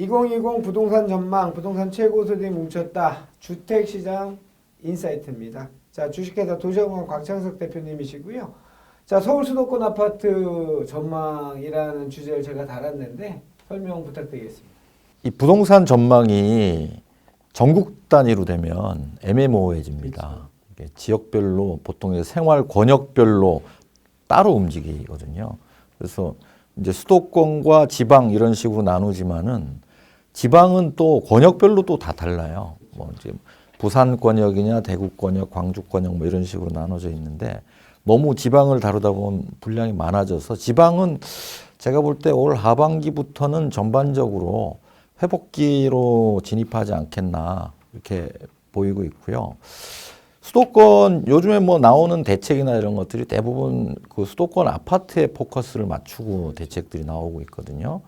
2020 부동산 전망, 부동산 최고수들이 뭉쳤다. 주택시장 인사이트입니다. 자, 주식회사 도시공원 곽창석 대표님이시고요. 자, 서울 수도권 아파트 전망이라는 주제를 제가 달았는데 설명 부탁드리겠습니다. 이 부동산 전망이 전국 단위로 되면 애매모호해집니다. 이게 지역별로 보통 이제 생활 권역별로 따로 움직이거든요. 그래서 이제 수도권과 지방 이런 식으로 나누지만은 지방은 또 권역별로 또 다 달라요. 뭐 이제 부산 권역이냐, 대구 권역, 광주 권역 뭐 이런 식으로 나눠져 있는데 너무 지방을 다루다 보면 분량이 많아져서 지방은 제가 볼 때 올 하반기부터는 전반적으로 회복기로 진입하지 않겠나 이렇게 보이고 있고요. 수도권 요즘에 뭐 나오는 대책이나 이런 것들이 대부분 그 수도권 아파트에 포커스를 맞추고 대책들이 나오고 있거든요.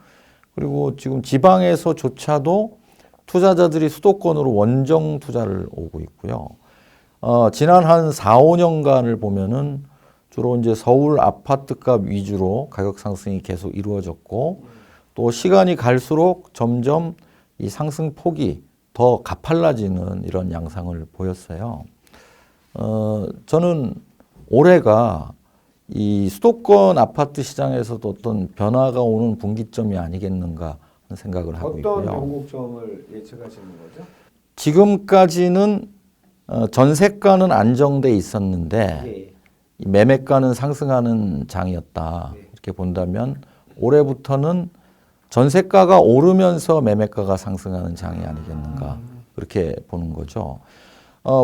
그리고 지금 지방에서조차도 투자자들이 수도권으로 원정 투자를 오고 있고요. 지난 한 4, 5년간을 보면은 주로 이제 서울 아파트값 위주로 가격 상승이 계속 이루어졌고 또 시간이 갈수록 점점 이 상승 폭이 더 가팔라지는 이런 양상을 보였어요. 저는 올해가 이 수도권 아파트 시장에서도 어떤 변화가 오는 분기점이 아니겠는가 하는 생각을 하고 있고요. 어떤 변곡점을 예측하시는 거죠? 지금까지는 전세가는 안정돼 있었는데 예. 이 매매가는 상승하는 장이었다. 이렇게 본다면 올해부터는 전세가가 오르면서 매매가가 상승하는 장이 아니겠는가 그렇게 보는 거죠.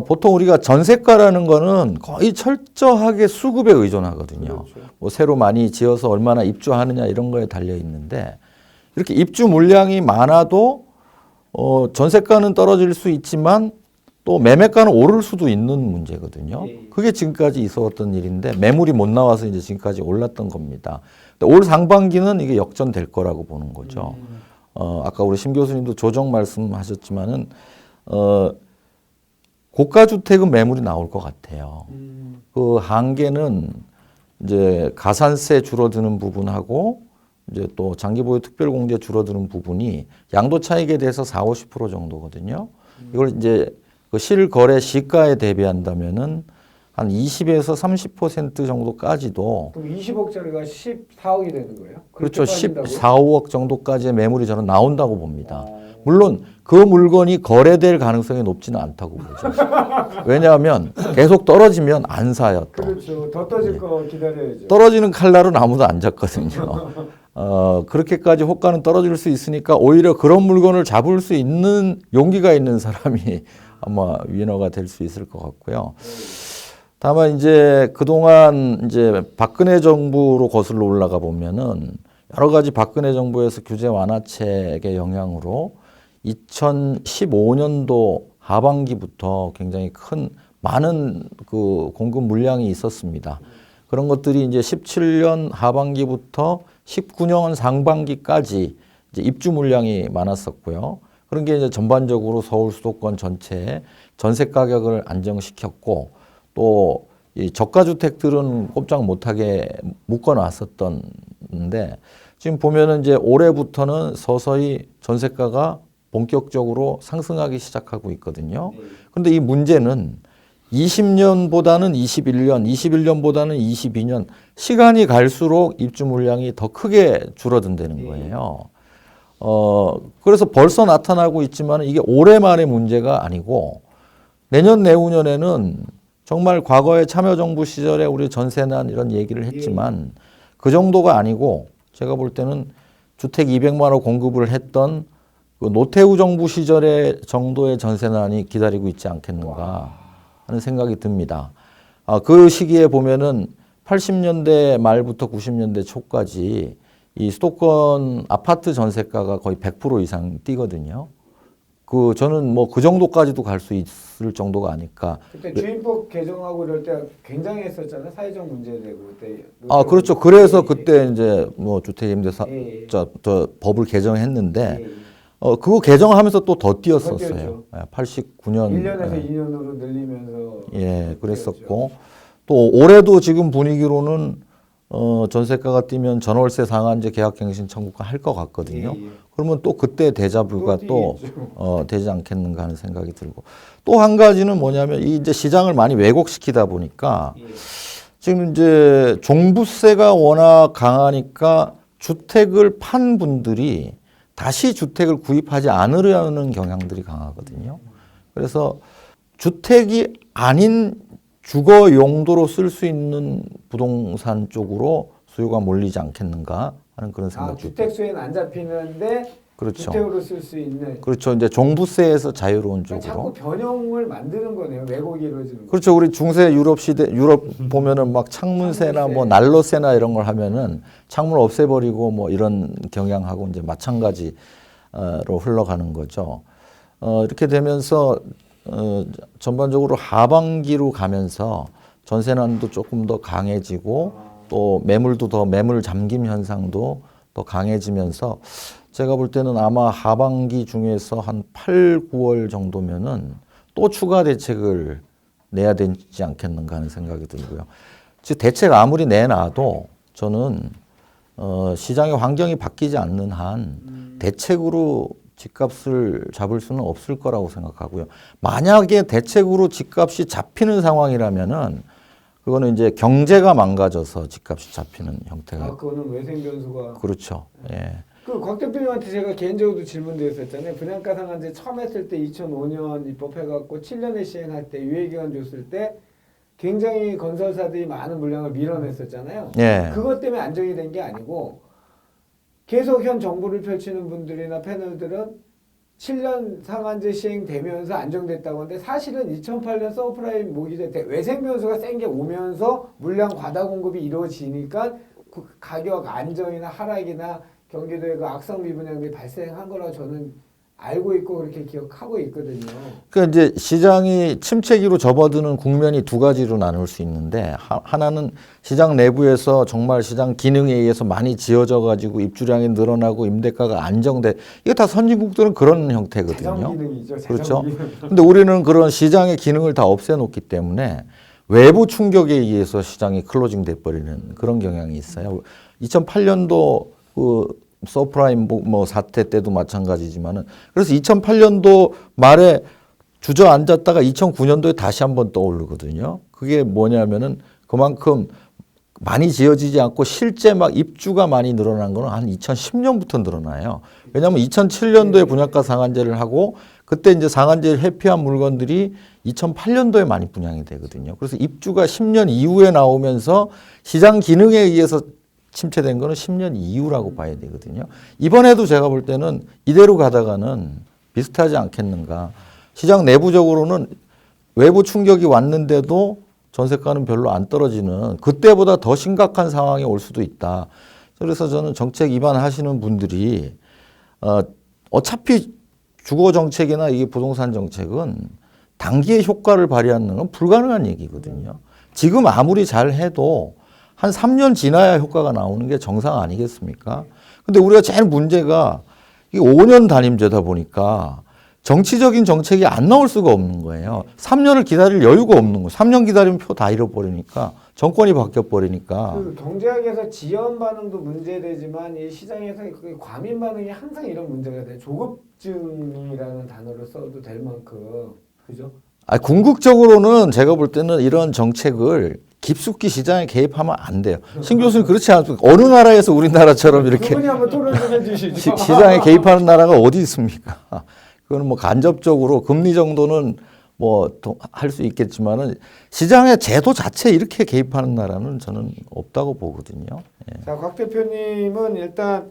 보통 우리가 전세가라는 거는 거의 철저하게 수급에 의존하거든요. 그렇죠. 뭐 새로 많이 지어서 얼마나 입주하느냐 이런 거에 달려 있는데 이렇게 입주 물량이 많아도 전세가는 떨어질 수 있지만 또 매매가는 오를 수도 있는 문제거든요. 그게 지금까지 있었던 일인데 매물이 못 나와서 이제 지금까지 올랐던 겁니다. 올 상반기는 이게 역전될 거라고 보는 거죠. 아까 우리 심 교수님도 조정 말씀하셨지만은 고가 주택은 매물이 나올 것 같아요. 그 한계는 이제 가산세 줄어드는 부분하고 이제 또 장기보유 특별공제 줄어드는 부분이 양도 차익에 대해서 40~50% 정도거든요. 이걸 이제 그 실거래 시가에 대비한다면은 한 20에서 30% 정도까지도 그럼 20억짜리가 14억이 되는 거예요? 그렇죠. 빠진다고요? 14, 5억 정도까지의 매물이 저는 나온다고 봅니다. 물론 그 물건이 거래될 가능성이 높지는 않다고 보죠. 왜냐하면 계속 떨어지면 안 사요. 또. 그렇죠. 더 떠질 거 기다려야죠. 떨어지는 칼날은 아무도 안 잡거든요. 그렇게까지 호가는 떨어질 수 있으니까 오히려 그런 물건을 잡을 수 있는 용기가 있는 사람이 아마 위너가 될 수 있을 것 같고요. 다만 이제 그동안 이제 박근혜 정부로 거슬러 올라가 보면은 여러 가지 박근혜 정부에서 규제 완화책의 영향으로 2015년도 하반기부터 굉장히 많은 그 공급 물량이 있었습니다. 그런 것들이 이제 17년 하반기부터 19년 상반기까지 이제 입주 물량이 많았었고요. 그런 게 이제 전반적으로 서울 수도권 전체에 전세 가격을 안정시켰고 또 이 저가 주택들은 꼼짝 못하게 묶어놨었던데 지금 보면은 이제 올해부터는 서서히 전세가가 본격적으로 상승하기 시작하고 있거든요. 그런데 이 문제는 20년보다는 21년, 21년보다는 22년 시간이 갈수록 입주 물량이 더 크게 줄어든다는 거예요. 그래서 벌써 나타나고 있지만 이게 올해 말의 문제가 아니고 내년 내후년에는 정말 과거에 참여정부 시절에 우리 전세난 이런 얘기를 했지만 그 정도가 아니고 제가 볼 때는 주택 200만 호 공급을 했던 그 노태우 정부 시절의 정도의 전세난이 기다리고 있지 않겠는가 하는 생각이 듭니다. 그 시기에 보면은 80년대 말부터 90년대 초까지 이 수도권 아파트 전세가가 거의 100% 이상 뛰거든요. 저는 뭐 그 정도까지도 갈 수 있을 정도가 아닐까. 그때 주인법 개정하고 이럴 때 굉장히 했었잖아요. 사회적 문제 되고 그때. 그렇죠. 그래서 그때 이제 뭐 주택임대차 법을 개정했는데 예. 그거 개정하면서 또 더 뛰었었어요. 뛰었죠. 89년. 1년에서 2년으로 늘리면서. 예, 그랬었고 또 올해도 지금 분위기로는 전세가가 뛰면 전월세 상한제 계약갱신 청구가 할 것 같거든요. 예, 예. 그러면 또 그때 대자뷰가 또 뛰겠죠. 되지 않겠는가 하는 생각이 들고 또 한 가지는 뭐냐면 이 이제 시장을 많이 왜곡시키다 보니까 예. 지금 이제 종부세가 워낙 강하니까 주택을 판 분들이 다시 주택을 구입하지 않으려는 경향들이 강하거든요. 그래서 주택이 아닌 주거 용도로 쓸 수 있는 부동산 쪽으로 수요가 몰리지 않겠는가 하는 그런 생각이 주택 수에는 안 잡히는데 그렇죠. 주택으로 쓸 수 있는. 그렇죠. 이제 종부세에서 자유로운 그러니까 쪽으로. 자꾸 변형을 만드는 거네요. 왜곡이 이루어지는 거. 그렇죠. 우리 중세 유럽 시대 유럽 보면은 막 창문세나 창문세. 뭐 난로세나 이런 걸 하면은 창문을 없애버리고 뭐 이런 경향하고 이제 마찬가지로 흘러가는 거죠. 이렇게 되면서 전반적으로 하반기로 가면서 전세난도 조금 더 강해지고 또 매물도 더 매물 잠김 현상도 더 강해지면서 제가 볼 때는 아마 하반기 중에서 한 8, 9월 정도면은 또 추가 대책을 내야 되지 않겠는가 하는 생각이 들고요. 즉 대책 아무리 내놔도 저는 시장의 환경이 바뀌지 않는 한 대책으로 집값을 잡을 수는 없을 거라고 생각하고요. 만약에 대책으로 집값이 잡히는 상황이라면은 그거는 이제 경제가 망가져서 집값이 잡히는 형태가. 그거는 외생 변수가. 그렇죠. 예. 곽 대표님한테 제가 개인적으로도 질문드렸었잖아요. 분양가 상한제 처음 했을 때 2005년 입법해갖고 7년에 시행할 때 유예기간 줬을 때 굉장히 건설사들이 많은 물량을 밀어냈었잖아요. 예. 그것 때문에 안정이 된 게 아니고 계속 현 정부를 펼치는 분들이나 패널들은 7년 상한제 시행되면서 안정됐다고 하는데 사실은 2008년 서브프라임 모기지 때 외생 변수가 센 게 오면서 물량 과다 공급이 이루어지니까 그 가격 안정이나 하락이나 경기도의 그 악성 미분양이 발생한 거라고 저는 알고 있고 그렇게 기억하고 있거든요. 그러니까 이제 시장이 침체기로 접어드는 국면이 두 가지로 나눌 수 있는데 하나는 시장 내부에서 정말 시장 기능에 의해서 많이 지어져 가지고 입주량이 늘어나고 임대가가 안정돼. 이게 다 선진국들은 그런 형태거든요. 자정 기능이죠. 그렇죠. 근데 우리는 그런 시장의 기능을 다 없애놓기 때문에 외부 충격에 의해서 시장이 클로징 돼 버리는 그런 경향이 있어요. 2008년도 그 서프라임 뭐 사태 때도 마찬가지지만은 그래서 2008년도 말에 주저앉았다가 2009년도에 다시 한번 떠오르거든요. 그게 뭐냐면은 그만큼 많이 지어지지 않고 실제 막 입주가 많이 늘어난 거는 한 2010년부터 늘어나요. 왜냐하면 2007년도에 분양가 상한제를 하고 그때 이제 상한제를 회피한 물건들이 2008년도에 많이 분양이 되거든요. 그래서 입주가 10년 이후에 나오면서 시장 기능에 의해서 침체된 거는 10년 이후라고 봐야 되거든요. 이번에도 제가 볼 때는 이대로 가다가는 비슷하지 않겠는가. 시장 내부적으로는 외부 충격이 왔는데도 전세가는 별로 안 떨어지는 그때보다 더 심각한 상황이 올 수도 있다. 그래서 저는 정책 위반하시는 분들이 어차피 주거 정책이나 이게 부동산 정책은 단기의 효과를 발휘하는 건 불가능한 얘기거든요. 지금 아무리 잘 해도 한 3년 지나야 효과가 나오는 게 정상 아니겠습니까? 근데 우리가 제일 문제가 이게 5년 단임제다 보니까 정치적인 정책이 안 나올 수가 없는 거예요. 3년을 기다릴 여유가 없는 거예요. 3년 기다리면 표 다 잃어버리니까 정권이 바뀌어버리니까. 그 경제학에서 지연 반응도 문제되지만 이 시장에서 그 과민 반응이 항상 이런 문제가 돼요. 조급증이라는 단어를 써도 될 만큼. 그죠? 궁극적으로는 제가 볼 때는 이런 정책을 깊숙이 시장에 개입하면 안 돼요. 신 교수님 그렇지 않습니까? 어느 나라에서 우리나라처럼 이렇게 그분이 한번 토론 좀 해주시죠. 시장에 개입하는 나라가 어디 있습니까? 그거는 뭐 간접적으로 금리 정도는 뭐 할 수 있겠지만은 시장의 제도 자체 이렇게 개입하는 나라는 저는 없다고 보거든요. 예. 자, 곽 대표님은 일단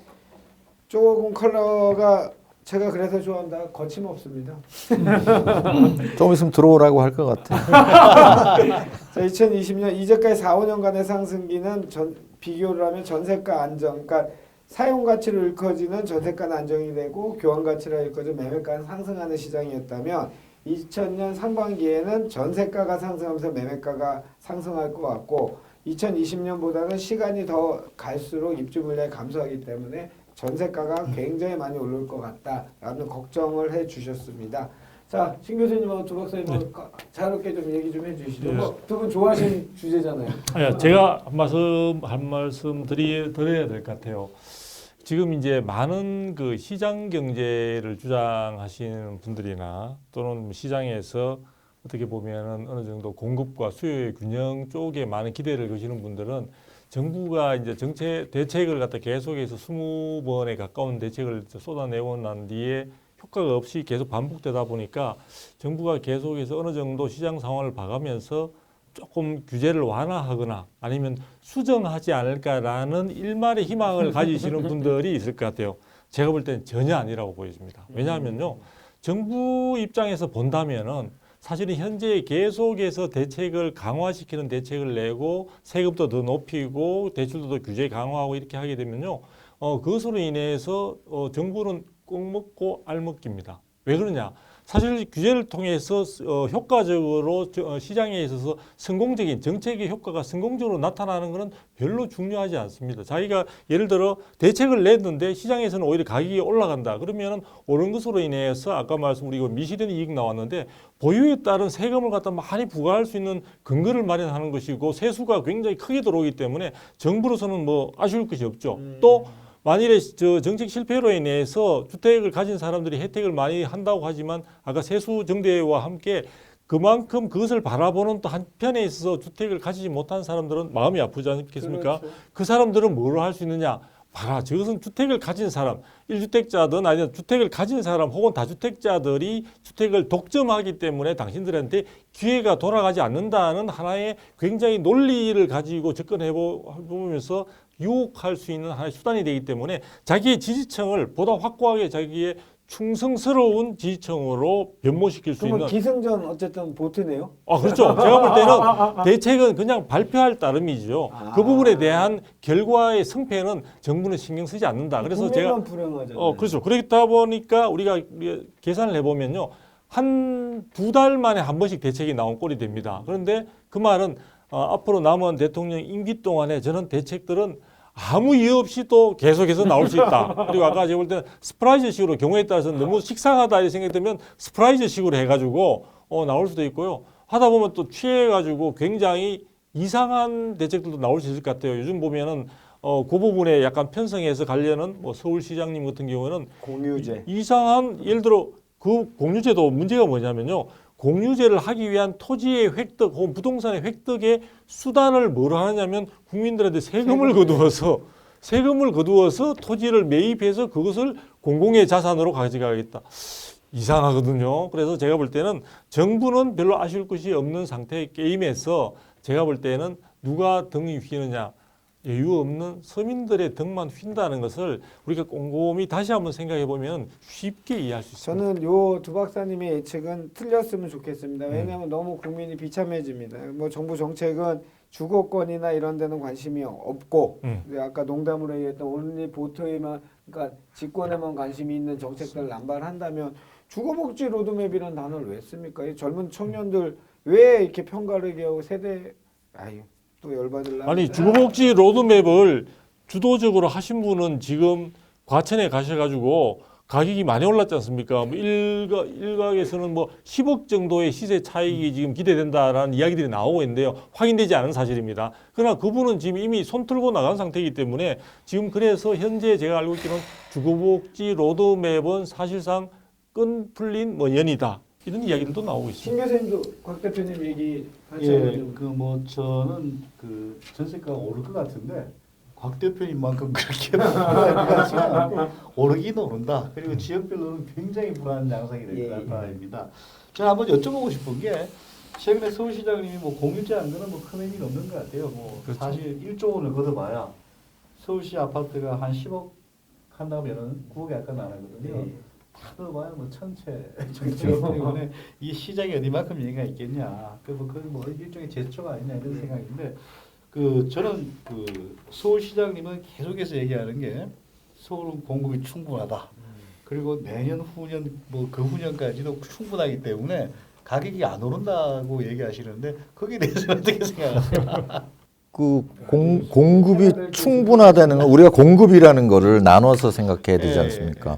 조금 컬러가 제가 그래서 좋아한다. 거침없습니다. 좀 있으면 들어오라고 할 것 같아요. 자, 2020년 이제까지 4, 5년간의 상승기는 비교를 하면 전세가 안정, 그러니까 사용 가치로 일컬어지는 전세가는 안정이 되고 교환 가치로 일컬어지는 매매가는 상승하는 시장이었다면 2000년 상반기에는 전세가가 상승하면서 매매가가 상승할 것 같고 2020년보다는 시간이 더 갈수록 입주 물량이 감소하기 때문에 전세가가 굉장히 많이 오를 것 같다라는 걱정을 해 주셨습니다. 자, 신 교수님하고 두 박사님 자유롭게 좀 얘기 좀 해주시죠. 네. 두 분 좋아하시는 주제잖아요. 제가 한 말씀 드려야 될 것 같아요. 지금 이제 많은 그 시장 경제를 주장하시는 분들이나 또는 시장에서 어떻게 보면은 어느 정도 공급과 수요의 균형 쪽에 많은 기대를 거시는 분들은 정부가 이제 대책을 갖다 계속해서 20번에 가까운 대책을 쏟아내고 난 뒤에 효과가 없이 계속 반복되다 보니까 정부가 계속해서 어느 정도 시장 상황을 봐가면서 조금 규제를 완화하거나 아니면 수정하지 않을까라는 일말의 희망을 가지시는 분들이 있을 것 같아요. 제가 볼 때는 전혀 아니라고 보여집니다. 왜냐하면요, 정부 입장에서 본다면은 사실은 현재 계속해서 대책을 강화시키는 대책을 내고 세금도 더 높이고 대출도 더 규제 강화하고 이렇게 하게 되면요, 그것으로 인해서 정부는 꼭 먹고 알 먹기입니다. 왜 그러냐? 사실 규제를 통해서 효과적으로 시장에 있어서 성공적인 정책의 효과가 성공적으로 나타나는 것은 별로 중요하지 않습니다. 자기가 예를 들어 대책을 냈는데 시장에서는 오히려 가격이 올라간다. 그러면은 오른 것으로 인해서 아까 말씀 우리 미실현 이익 나왔는데 보유에 따른 세금을 갖다 많이 부과할 수 있는 근거를 마련하는 것이고 세수가 굉장히 크게 들어오기 때문에 정부로서는 뭐 아쉬울 것이 없죠. 또 만일에 정책 실패로 인해서 주택을 가진 사람들이 혜택을 많이 한다고 하지만 아까 세수 정대와 함께 그만큼 그것을 바라보는 또 한편에 있어서 주택을 가지지 못한 사람들은 마음이 아프지 않겠습니까? 그렇죠. 그 사람들은 뭘 할 수 있느냐? 봐라, 저것은 주택을 가진 사람, 1주택자든 아니면 주택을 가진 사람 혹은 다주택자들이 주택을 독점하기 때문에 당신들한테 기회가 돌아가지 않는다는 하나의 굉장히 논리를 가지고 접근해 보면서 유혹할 수 있는 하나의 수단이 되기 때문에 자기의 지지층을 보다 확고하게 자기의 충성스러운 지지층으로 변모시킬 수 그러면 있는. 기승전 어쨌든 보트네요. 그렇죠. 제가 볼 때는 대책은 그냥 발표할 따름이죠. 그 부분에 대한 결과의 승패는 정부는 신경 쓰지 않는다. 그래서 제가 불행하잖아요. 그렇죠. 그렇다 보니까 우리가 계산을 해보면요, 한 2달 만에 한 번씩 대책이 나온 꼴이 됩니다. 그런데 그 말은 앞으로 남은 대통령 임기 동안에 저는 대책들은 아무 이유 없이 또 계속해서 나올 수 있다. 그리고 아까 제가 볼 때는 스프라이즈식으로 경우에 따라서 너무 식상하다 이 생각이 들면 스프라이즈식으로 해가지고 나올 수도 있고요. 하다 보면 또 취해가지고 굉장히 이상한 대책들도 나올 수 있을 것 같아요. 요즘 보면은 그 부분에 약간 편성해서 가려는 뭐 서울시장님 같은 경우는 공유제. 이상한 예를 들어 그 공유제도 문제가 뭐냐면요. 공유제를 하기 위한 토지의 획득 혹은 부동산의 획득의 수단을 뭐로 하느냐면 국민들한테 세금을 거두어서 토지를 매입해서 그것을 공공의 자산으로 가져가겠다. 이상하거든요. 그래서 제가 볼 때는 정부는 별로 아쉬울 것이 없는 상태의 게임에서 제가 볼 때는 누가 등이 휘느냐, 여유 없는 서민들의 등만 휜다는 것을 우리가 꼼꼼히 다시 한번 생각해 보면 쉽게 이해할 수 있습니다. 저는 요 두 박사님의 예측은 틀렸으면 좋겠습니다. 왜냐하면 너무 국민이 비참해집니다. 뭐 정부 정책은 주거권이나 이런 데는 관심이 없고 아까 농담으로 얘기했던 온리 보트에만, 그러니까 직권에만 관심이 있는 정책들을 남발한다면 주거복지 로드맵이라는 단어를 왜 씁니까? 이 젊은 청년들 왜 이렇게 편가르게 하고 세대 또 열받으려고. 아니 주거복지 로드맵을 주도적으로 하신 분은 지금 과천에 가셔가지고 가격이 많이 올랐지 않습니까? 뭐 일각에서는 뭐 10억 정도의 시세 차익이 지금 기대된다라는 이야기들이 나오고 있는데요. 확인되지 않은 사실입니다. 그러나 그분은 지금 이미 손 틀고 나간 상태이기 때문에 지금 그래서 현재 제가 알고 있기로는 주거복지 로드맵은 사실상 끈 풀린 뭐 연이다. 이런 이야기들도 나오고 있습니다. 신 교수님도 곽 대표님 얘기 예, 저는 전세가가 오를 것 같은데 곽 대표님만큼 그렇게 불안하지만 오르긴 오른다. 그리고 지역별로는 굉장히 불안한 양상이 될 것 같다입니다. 제가 한번 여쭤보고 싶은 게 최근에 서울시장님이 뭐 공유제 한 거는 뭐 큰 의미는 없는 것 같아요. 뭐 그렇죠. 사실 1조 원을 걷어봐야 서울시 아파트가 한 10억 한다면은 9억이 아까 나가거든요. 다 넣어봐야 뭐 1000채 정도이기 때문에 이 시장이 어디만큼 얘기가 있겠냐. 뭐 일종의 제초가 아니냐 이런 생각인데 저는 서울시장님은 계속해서 얘기하는 게 서울은 공급이 충분하다. 그리고 내년 후년 뭐 그 후년까지도 충분하기 때문에 가격이 안 오른다고 얘기하시는데 거기에 대해서는 어떻게 생각하세요? 공급이 충분하다는 건 우리가 공급이라는 거를 나눠서 생각해야 되지 않습니까?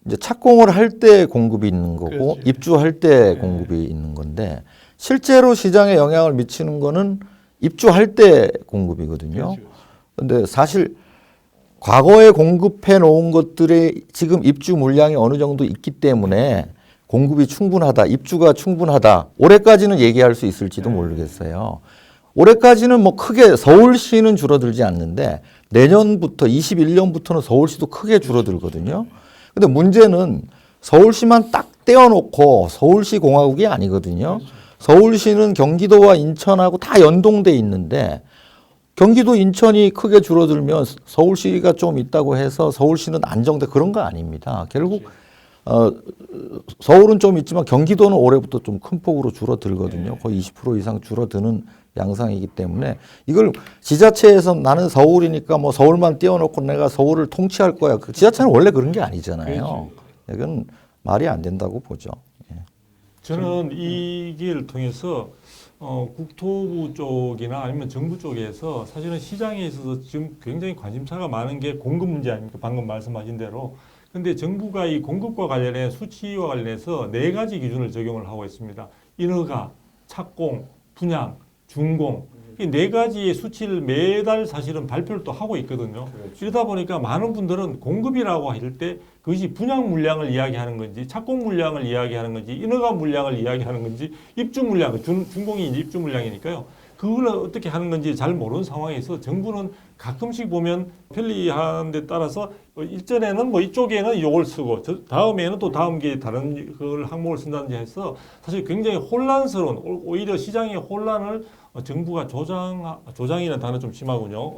이제 착공을 할 때 공급이 있는 거고 그렇지. 입주할 때 네. 공급이 있는 건데 실제로 시장에 영향을 미치는 거는 입주할 때 공급이거든요. 그렇죠. 근데 사실 과거에 공급해 놓은 것들의 지금 입주 물량이 어느 정도 있기 때문에 공급이 충분하다, 입주가 충분하다. 올해까지는 얘기할 수 있을지도 모르겠어요. 올해까지는 뭐 크게 서울시는 줄어들지 않는데 내년부터 21년부터는 서울시도 크게 줄어들거든요. 근데 문제는 서울시만 딱 떼어놓고 서울시 공화국이 아니거든요. 서울시는 경기도와 인천하고 다 연동돼 있는데 경기도 인천이 크게 줄어들면 서울시가 좀 있다고 해서 서울시는 안정돼 그런 거 아닙니다. 결국 서울은 좀 있지만 경기도는 올해부터 좀 큰 폭으로 줄어들거든요. 거의 20% 이상 줄어드는 양상이기 때문에 이걸 지자체에서 나는 서울이니까 뭐 서울만 띄워놓고 내가 서울을 통치할 거야. 그 지자체는 원래 그런 게 아니잖아요. 이건 말이 안 된다고 보죠. 예. 저는 이 기회를 통해서 국토부 쪽이나 아니면 정부 쪽에서 사실은 시장에 있어서 지금 굉장히 관심사가 많은 게 공급 문제 아닙니까? 방금 말씀하신 대로. 근데 정부가 이 공급과 관련해 수치와 관련해서 4가지 기준을 적용을 하고 있습니다. 인허가, 착공, 분양, 준공. 이 4가지의 수치를 매달 사실은 발표를 또 하고 있거든요. 이러다 보니까 많은 분들은 공급이라고 할 때 그것이 분양 물량을 이야기하는 건지, 착공 물량을 이야기하는 건지, 인허가 물량을 이야기하는 건지, 입주 물량, 준공이 이제 입주 물량이니까요. 그걸 어떻게 하는 건지 잘 모르는 상황에서 정부는 가끔씩 보면 편리한 데 따라서 일전에는 뭐 이쪽에는 이걸 쓰고 다음에는 또 다음 게 다른 그 항목을 쓴다든지 해서 사실 굉장히 혼란스러운 오히려 시장의 혼란을 정부가 조장이라는 단어 좀 심하군요.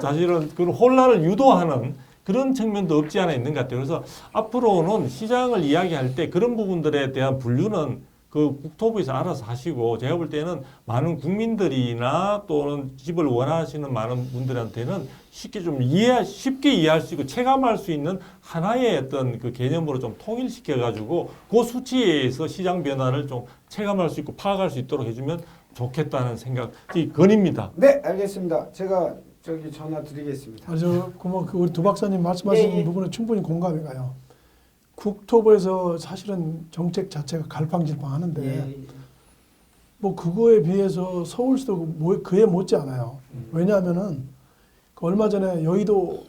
사실은 그런 혼란을 유도하는 그런 측면도 없지 않아 있는 것 같아요. 그래서 앞으로는 시장을 이야기할 때 그런 부분들에 대한 분류는 그 국토부에서 알아서 하시고 제가 볼 때는 많은 국민들이나 또는 집을 원하시는 많은 분들한테는 쉽게 이해할 수 있고 체감할 수 있는 하나의 어떤 그 개념으로 좀 통일시켜 가지고 그 수치에서 시장 변화를 좀 체감할 수 있고 파악할 수 있도록 해주면 좋겠다는 생각이 건입니다. 네, 알겠습니다. 제가 저기 전화 드리겠습니다. 아주 우리 두 박사님 말씀하신 예, 예. 부분에 충분히 공감이 가요. 국토부에서 사실은 정책 자체가 갈팡질팡하는데 예. 뭐 그거에 비해서 서울시도 그에 못지 않아요. 왜냐하면은 그 얼마 전에 여의도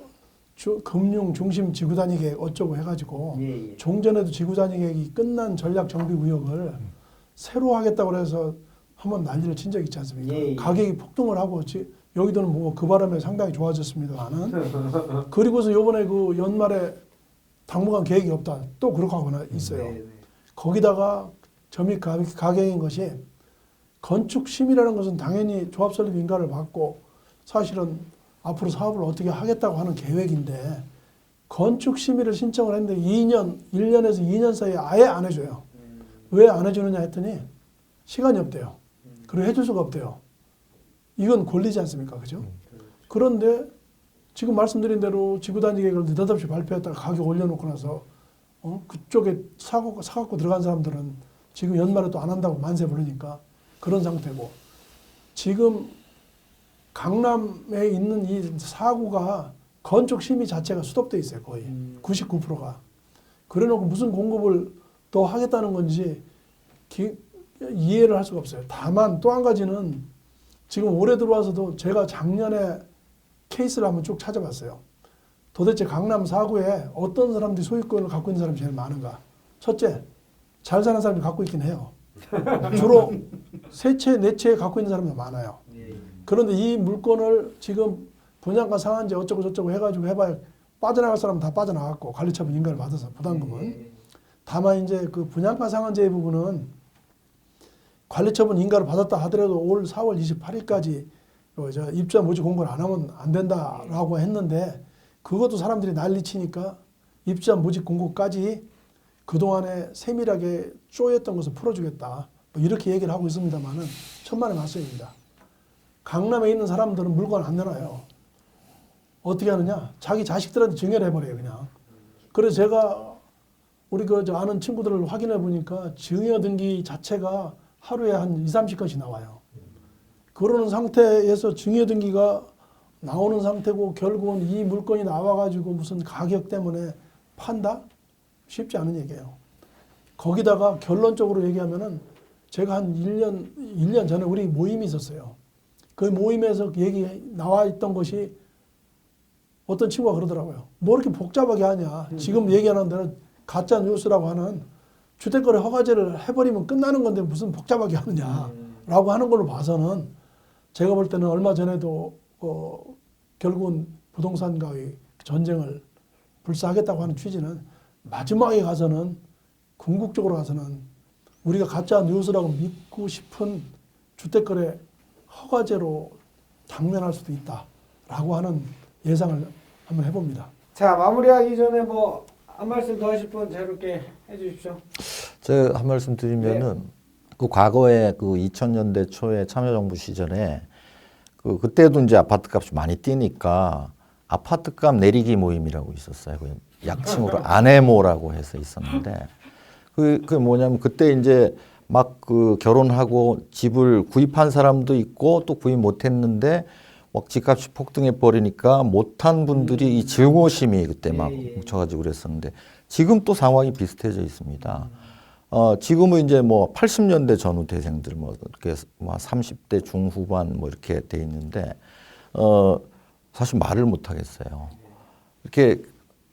금융 중심 지구단위 계획 어쩌고 해가지고 예. 종전에도 지구단위 계획이 끝난 전략 정비 구역을 새로 하겠다고 해서 한번 난리를 친 적이 있지 않습니까? 예. 가격이 폭등을 하고 여의도는 뭐 그 바람에 상당히 좋아졌습니다만은 그리고서 요번에 그 연말에 당분간 계획이 없다. 또 그렇게 하거나 있어요. 네. 거기다가 점이 가격인 것이 건축 심의라는 것은 당연히 조합 설립 인가를 받고 사실은 앞으로 사업을 어떻게 하겠다고 하는 계획인데 건축 심의를 신청을 했는데 1년에서 2년 사이에 아예 안 해줘요. 왜 안 해주느냐 했더니 시간이 없대요. 그리고 해줄 수가 없대요. 이건 권리지 않습니까? 그죠? 그런데 지금 말씀드린 대로 지구단위 계획을 느닷없이 발표했다가 가격 올려놓고 나서 그쪽에 사갖고 들어간 사람들은 지금 연말에 또 안 한다고 만세 부르니까 그런 상태고 지금 강남에 있는 이 사구가 건축 심의 자체가 수독돼 있어요. 거의 99%가. 그래놓고 무슨 공급을 더 하겠다는 건지 이해를 할 수가 없어요. 다만 또 한 가지는 지금 올해 들어와서도 제가 작년에 케이스를 한번 쭉 찾아봤어요. 도대체 강남 4구에 어떤 사람들이 소유권을 갖고 있는 사람이 제일 많은가? 첫째, 잘 사는 사람이 갖고 있긴 해요. 주로 세 채, 네 채 갖고 있는 사람이 많아요. 그런데 이 물건을 지금 분양가 상한제 어쩌고 저쩌고 해가지고 해봐야 빠져나갈 사람은 다 빠져나갔고 관리처분 인가를 받아서 부담금은. 다만 이제 그 분양가 상한제 부분은 관리처분 인가를 받았다 하더라도 올 4월 28일까지 입주자 모집 공고를 안 하면 안 된다라고 했는데 그것도 사람들이 난리치니까 입주자 모집 공고까지 그동안에 세밀하게 쪼였던 것을 풀어주겠다. 뭐 이렇게 얘기를 하고 있습니다만은 천만의 말씀입니다. 강남에 있는 사람들은 물건 안 내놔요. 어떻게 하느냐? 자기 자식들한테 증여를 해버려요, 그냥. 그래서 제가 우리 아는 친구들을 확인해 보니까 증여 등기 자체가 하루에 한 2, 30건씩 나와요. 그러는 상태에서 증여 등기가 나오는 상태고 결국은 이 물건이 나와가지고 무슨 가격 때문에 판다? 쉽지 않은 얘기예요. 거기다가 결론적으로 얘기하면은 제가 한 1년 전에 우리 모임이 있었어요. 그 모임에서 얘기 나와 있던 것이 어떤 친구가 그러더라고요. 뭐 이렇게 복잡하게 하냐. 지금 얘기하는 대로 가짜 뉴스라고 하는 주택거래 허가제를 해버리면 끝나는 건데 무슨 복잡하게 하느냐라고 하는 걸로 봐서는 제가 볼 때는 얼마 전에도 결국은 부동산과의 전쟁을 불사하겠다고 하는 취지는 마지막에 가서는 궁극적으로 가서는 우리가 가짜 뉴스라고 믿고 싶은 주택거래 허가제로 당면할 수도 있다라고 하는 예상을 한번 해봅니다. 자, 마무리하기 전에 뭐 한 말씀 더 하실 분 자유롭게 해주십시오. 제가 한 말씀 드리면은 그 과거에 그 2000년대 초에 참여정부 시절에 그때도 이제 아파트 값이 많이 뛰니까 아파트 값 내리기 모임이라고 있었어요. 그 약칭으로 아네모라고 해서 있었는데 그 뭐냐면 그때 이제 막 그 결혼하고 집을 구입한 사람도 있고 또 구입 못했는데 막 집값이 폭등해 버리니까 못한 분들이 이 증오심이 그때 막 뭉쳐가지고 그랬었는데 지금 또 상황이 비슷해져 있습니다. 지금은 이제 뭐 80년대 전후대생들 뭐 이렇게 뭐 30대 중후반 뭐 이렇게 돼 있는데 사실 말을 못 하겠어요. 이렇게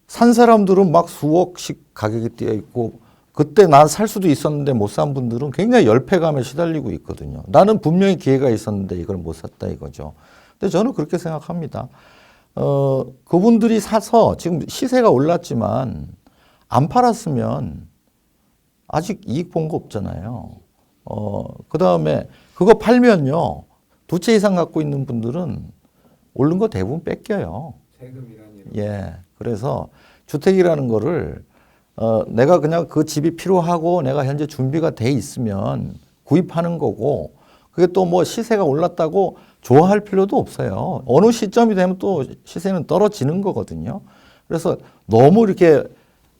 산 사람들은 막 수억씩 가격이 뛰어 있고 그때 난 살 수도 있었는데 못 산 분들은 굉장히 열패감에 시달리고 있거든요. 나는 분명히 기회가 있었는데 이걸 못 샀다 이거죠. 근데 저는 그렇게 생각합니다. 그분들이 사서 지금 시세가 올랐지만 안 팔았으면 아직 이익 본 거 없잖아요. 그 다음에 그거 팔면요. 2채 이상 갖고 있는 분들은 오른 거 대부분 뺏겨요. 세금이라니. 예. 그래서 주택이라는 거를 내가 그냥 그 집이 필요하고 내가 현재 준비가 돼 있으면 구입하는 거고 그게 또 뭐 시세가 올랐다고 좋아할 필요도 없어요. 어느 시점이 되면 또 시세는 떨어지는 거거든요. 그래서 너무 이렇게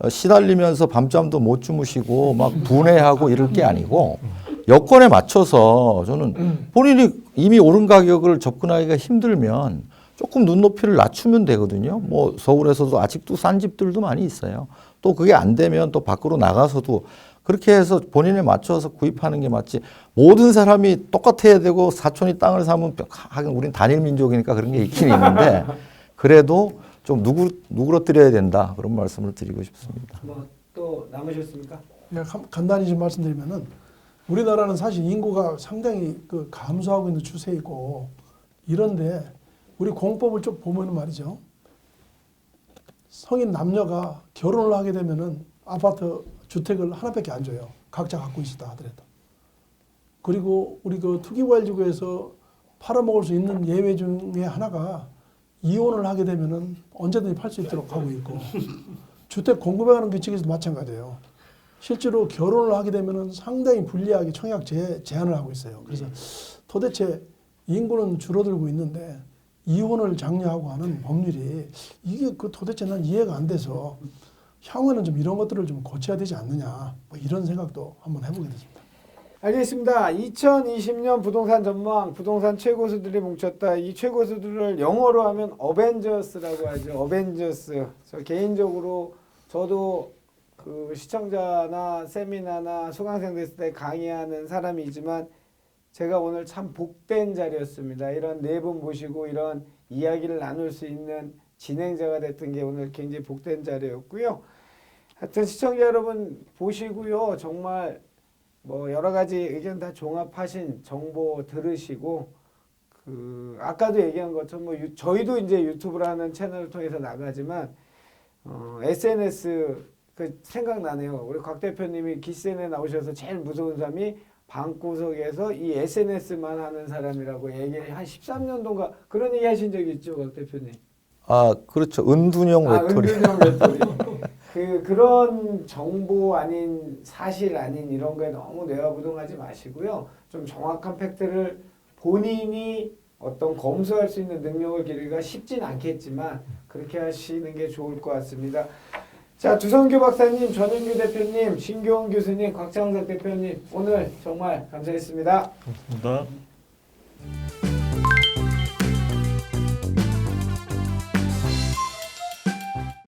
시달리면서 밤잠도 못 주무시고 막 분해하고 이럴 게 아니고 여건에 맞춰서 저는 본인이 이미 오른 가격을 접근하기가 힘들면 조금 눈높이를 낮추면 되거든요. 뭐 서울에서도 아직도 싼 집들도 많이 있어요. 또 그게 안 되면 또 밖으로 나가서도 그렇게 해서 본인에 맞춰서 구입하는 게 맞지. 모든 사람이 똑같아야 되고 사촌이 땅을 사면 하긴 우린 단일 민족이니까 그런 게 있긴 있는데 그래도 좀 누그러뜨려야 된다. 그런 말씀을 드리고 싶습니다. 뭐 또 남으셨습니까? 간단히 좀 말씀드리면은 우리나라는 사실 인구가 상당히 그 감소하고 있는 추세이고 이런데 우리 공법을 좀 보면은 말이죠. 성인 남녀가 결혼을 하게 되면은 아파트 주택을 하나밖에 안 줘요. 각자 갖고 있었다 하더라도. 그리고 우리 그 투기과열지구에서 팔아먹을 수 있는 예외 중에 하나가 이혼을 하게 되면은 언제든지 팔 수 있도록 하고 있고 주택 공급에 관한 규칙에서도 마찬가지예요. 실제로 결혼을 하게 되면은 상당히 불리하게 청약 제한을 하고 있어요. 그래서 도대체 인구는 줄어들고 있는데 이혼을 장려하고 하는 법률이 이게 그 도대체 난 이해가 안 돼서 향후에는 좀 이런 것들을 좀 고쳐야 되지 않느냐 뭐 이런 생각도 한번 해보게 됐습니다. 알겠습니다. 2020년 부동산 전망, 부동산 최고수들이 뭉쳤다. 이 최고수들을 영어로 하면 어벤져스라고 하죠. 어벤져스. 저 개인적으로 저도 그 시청자나 세미나나 수강생 됐을 때 강의하는 사람이지만 제가 오늘 참 복된 자리였습니다. 이런 네 분 모시고 이런 이야기를 나눌 수 있는 진행자가 됐던 게 오늘 굉장히 복된 자리였고요. 하여튼 시청자 여러분 보시고요. 정말 뭐 여러 가지 의견 다 종합하신 정보 들으시고 그 아까도 얘기한 것처럼 뭐 저희도 이제 유튜브라는 채널을 통해서 나가지만 SNS 그 생각나네요. 우리 곽 대표님이 기센에 나오셔서 제일 무서운 사람이 방구석에서 이 SNS만 하는 사람이라고 얘기를 한 13년도인가 그런 얘기 하신 적이 있죠, 곽 대표님. 아, 그렇죠. 은둔형 외톨이. 은둔형 외톨이. 그런 정보 아닌 사실 아닌 이런 거에 너무 뇌화부동하지 마시고요. 좀 정확한 팩트를 본인이 어떤 검수할 수 있는 능력을 기르기가 쉽진 않겠지만 그렇게 하시는 게 좋을 것 같습니다. 자, 두성규 박사님, 전은규 대표님, 신교원 교수님, 곽창석 대표님 오늘 정말 감사했습니다. 감사합니다.